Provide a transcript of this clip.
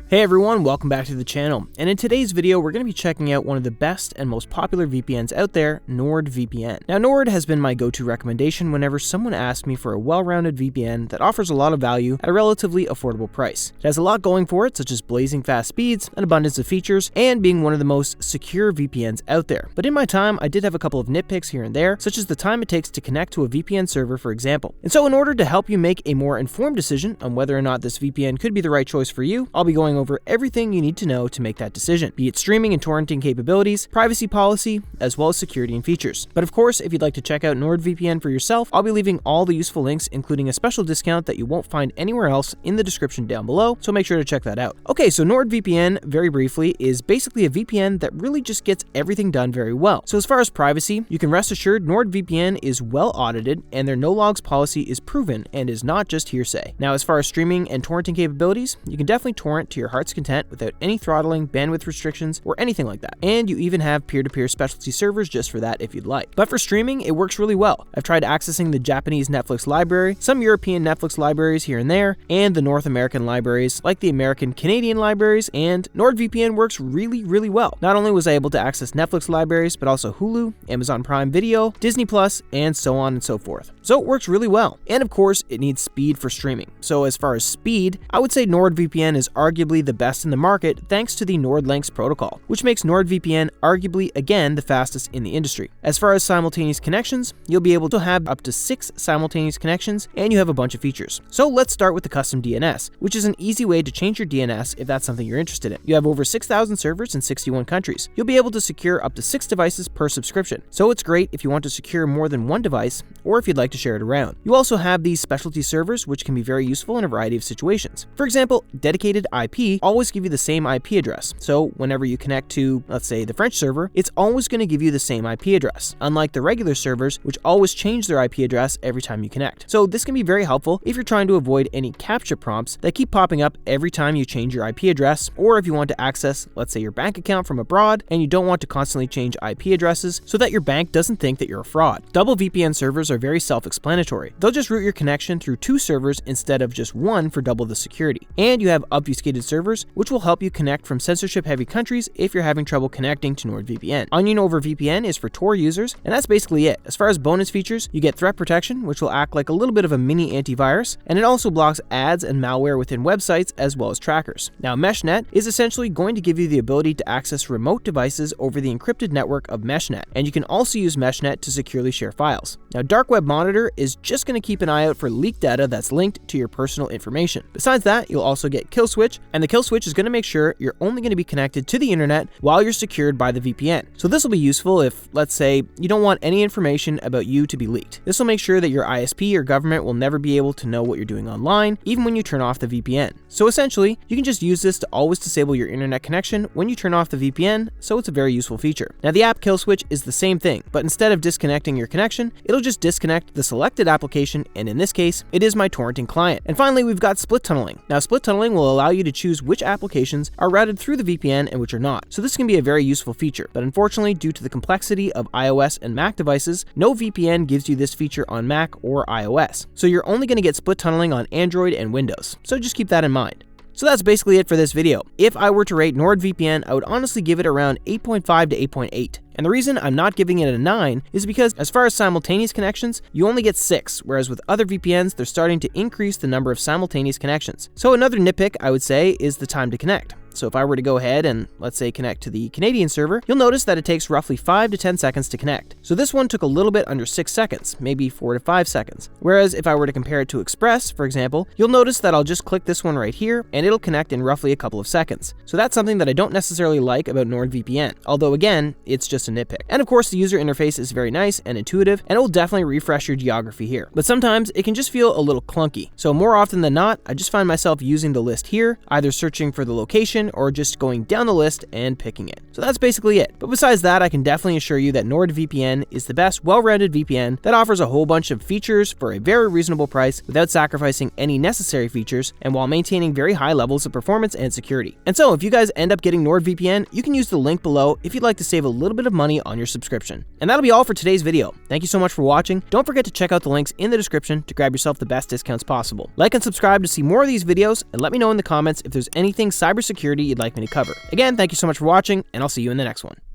Hey everyone, welcome back to the channel, and in today's video we're going to be checking out one of the best and most popular VPNs out there, NordVPN. Now Nord has been my go-to recommendation whenever someone asks me for a well-rounded VPN that offers a lot of value at a relatively affordable price. It has a lot going for it, such as blazing fast speeds, an abundance of features, and being one of the most secure VPNs out there. But in my time, I did have a couple of nitpicks here and there, such as the time it takes to connect to a VPN server, for example. And so in order to help you make a more informed decision on whether or not this VPN could be the right choice for you, I'll be going over everything you need to know to make that decision, be it streaming and torrenting capabilities, privacy policy, as well as security and features. But of course, if you'd like to check out NordVPN for yourself, I'll be leaving all the useful links, including a special discount that you won't find anywhere else, in the description down below, so make sure to check that out. Okay, so NordVPN, very briefly, is basically a VPN that really just gets everything done very well. So as far as privacy, you can rest assured NordVPN is well audited, and their no logs policy is proven and is not just hearsay. Now, as far as streaming and torrenting capabilities, you can definitely torrent to your heart's content without any throttling, bandwidth restrictions, or anything like that. And you even have peer-to-peer specialty servers just for that if you'd like. But for streaming, it works really well. I've tried accessing the Japanese Netflix library, some European Netflix libraries here and there, and the North American libraries like the American-Canadian libraries, and NordVPN works really well. Not only was I able to access Netflix libraries, but also Hulu, Amazon Prime Video, Disney Plus, and so on and so forth. So it works really well. And of course, it needs speed for streaming. So as far as speed, I would say NordVPN is arguably the best in the market thanks to the NordLynx protocol, which makes NordVPN arguably again the fastest in the industry. As far as simultaneous connections, you'll be able to have up to 6 simultaneous connections, and you have a bunch of features. So let's start with the custom DNS, which is an easy way to change your DNS if that's something you're interested in. You have over 6,000 servers in 61 countries. You'll be able to secure up to 6 devices per subscription. So it's great if you want to secure more than one device, or if you'd like to share it around. You also have these specialty servers, which can be very useful in a variety of situations. For example, dedicated IP always give you the same IP address. So whenever you connect to, let's say, the French server, it's always going to give you the same IP address, unlike the regular servers, which always change their IP address every time you connect. So this can be very helpful if you're trying to avoid any CAPTCHA prompts that keep popping up every time you change your IP address, or if you want to access, let's say, your bank account from abroad and you don't want to constantly change IP addresses so that your bank doesn't think that you're a fraud. Double VPN servers are very self-explanatory. They'll just route your connection through 2 servers instead of just 1 for double the security. And you have obfuscated servers, which will help you connect from censorship-heavy countries if you're having trouble connecting to NordVPN. Onion over VPN is for Tor users, and that's basically it. As far as bonus features, you get threat protection, which will act like a little bit of a mini antivirus, and it also blocks ads and malware within websites as well as trackers. Now, MeshNet is essentially going to give you the ability to access remote devices over the encrypted network of MeshNet, and you can also use MeshNet to securely share files. Now, Dark Web Monitor is just going to keep an eye out for leaked data that's linked to your personal information. Besides that, you'll also get Kill Switch, and the Kill Switch is going to make sure you're only going to be connected to the internet while you're secured by the VPN. So this will be useful if, let's say, you don't want any information about you to be leaked. This will make sure that your ISP or government will never be able to know what you're doing online, even when you turn off the VPN. So essentially, you can just use this to always disable your internet connection when you turn off the VPN, so it's a very useful feature. Now, the app Kill Switch is the same thing, but instead of disconnecting your connection, it'll just disconnect the selected application, and in this case, it is my torrenting client. And finally, we've got split tunneling. Now, split tunneling will allow you to choose which applications are routed through the VPN and which are not. So this can be a very useful feature, but unfortunately, due to the complexity of iOS and Mac devices, no VPN gives you this feature on Mac or iOS. So you're only going to get split tunneling on Android and Windows. So just keep that in mind. So that's basically it for this video. If I were to rate NordVPN, I would honestly give it around 8.5 to 8.8. And the reason I'm not giving it a 9 is because as far as simultaneous connections, you only get 6, whereas with other VPNs, they're starting to increase the number of simultaneous connections. So another nitpick I would say is the time to connect. So if I were to go ahead and, let's say, connect to the Canadian server, you'll notice that it takes roughly 5 to 10 seconds to connect. So this one took a little bit under 6 seconds, maybe 4 to 5 seconds. Whereas if I were to compare it to Express, for example, you'll notice that I'll just click this one right here, and it'll connect in roughly a couple of seconds. So that's something that I don't necessarily like about NordVPN, although again, it's just a nitpick. And of course, the user interface is very nice and intuitive, and it will definitely refresh your geography here. But sometimes it can just feel a little clunky. So more often than not, I just find myself using the list here, either searching for the location option or just going down the list and picking it. So that's basically it. But besides that, I can definitely assure you that NordVPN is the best well-rounded VPN that offers a whole bunch of features for a very reasonable price without sacrificing any necessary features and while maintaining very high levels of performance and security. And so if you guys end up getting NordVPN, you can use the link below if you'd like to save a little bit of money on your subscription. And that'll be all for today's video. Thank you so much for watching. Don't forget to check out the links in the description to grab yourself the best discounts possible. Like and subscribe to see more of these videos, and let me know in the comments if there's anything cybersecurity you'd like me to cover. Again, thank you so much for watching, and I'll see you in the next one.